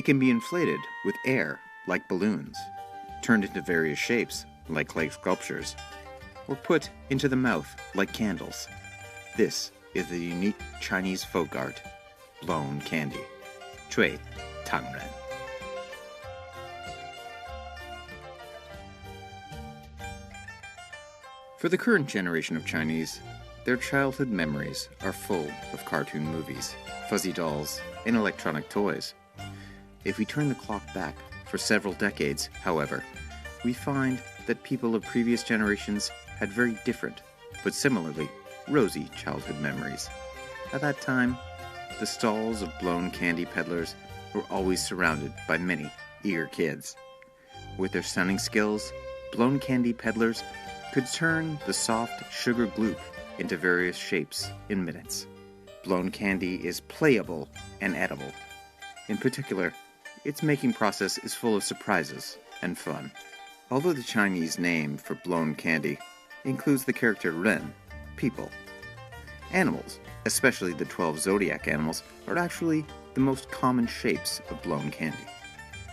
can be inflated with air like balloons, turned into various shapes like clay sculptures, or put into the mouth like candles. This is the unique Chinese folk art, blown candy. Cui Tangren. For the current generation of Chinese, their childhood memories are full of cartoon movies, fuzzy dolls, and electronic toys. If we turn the clock back for several decades, however, we find that people of previous generations had very different, but similarly rosy childhood memories. At that time, the stalls of blown candy peddlers were always surrounded by many eager kids. With their stunning skills, blown candy peddlers could turn the soft sugar gloop into various shapes in minutes. Blown candy is playable and edible. In particular, its making process is full of surprises and fun. Although the Chinese name for blown candy includes the character Ren, people, animals, especially the 12 zodiac animals, are actually the most common shapes of blown candy.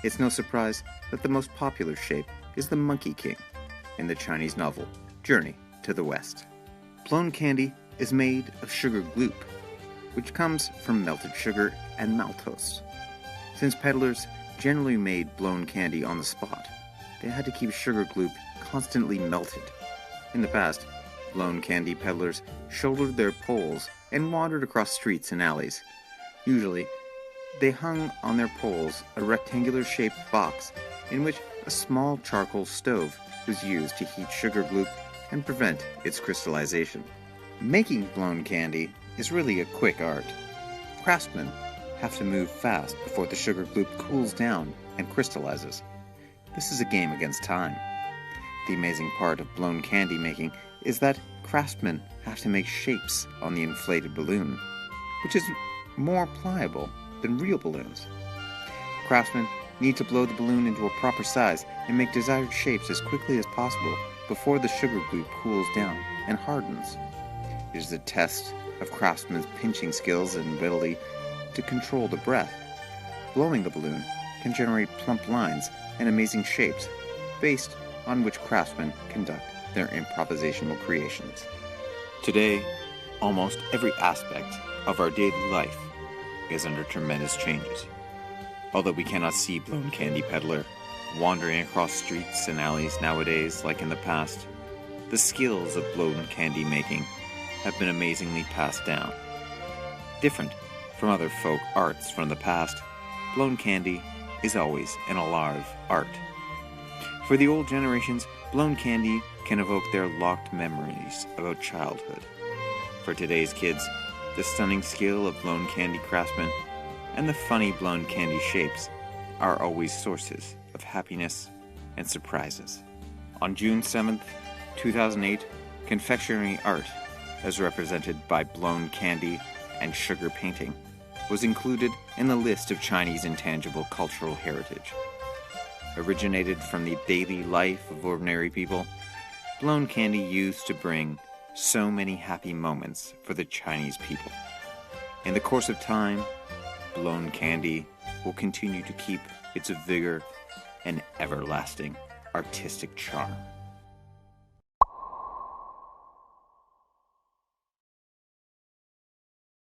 It's no surprise that the most popular shape is the Monkey King in the Chinese novel Journey to the West. Blown candy is made of sugar gloop, which comes from melted sugar and maltose. Since peddlers generally made blown candy on the spot, they had to keep sugar gloop constantly melted. In the past, blown candy peddlers shouldered their poles and wandered across streets and alleys. Usually, they hung on their poles a rectangular-shaped box in which a small charcoal stove was used to heat sugar gloop and prevent its crystallization. Making blown candy is really a quick art. Craftsmen have to move fast before the sugar gloop cools down and crystallizes. This is a game against time. The amazing part of blown candy making is that craftsmen have to make shapes on the inflated balloon, which is more pliable than real balloons. Craftsmen need to blow the balloon into a proper size and make desired shapes as quickly as possible before the sugar gloop cools down and hardens. It is a test of craftsmen's pinching skills and ability to control the breath. Blowing the balloon can generate plump lines and amazing shapes based on which craftsmen conduct their improvisational creations. Today, almost every aspect of our daily life is under tremendous changes. Although we cannot see blown candy peddler wandering across streets and alleys nowadays like in the past, the skills of blown candy making have been amazingly passed down. Different from other folk arts from the past, blown candy is always an alive art. For the old generations, blown candy can evoke their locked memories about childhood. For today's kids, the stunning skill of blown candy craftsmen and the funny blown candy shapes are always sources of happiness and surprises. On June 7th, 2008, confectionery art, as represented by blown candy and sugar painting, was included in the list of Chinese intangible cultural heritage. Originated from the daily life of ordinary people, blown candy used to bring so many happy moments for the Chinese people. In the course of time, blown candy will continue to keep its vigor and everlasting artistic charm.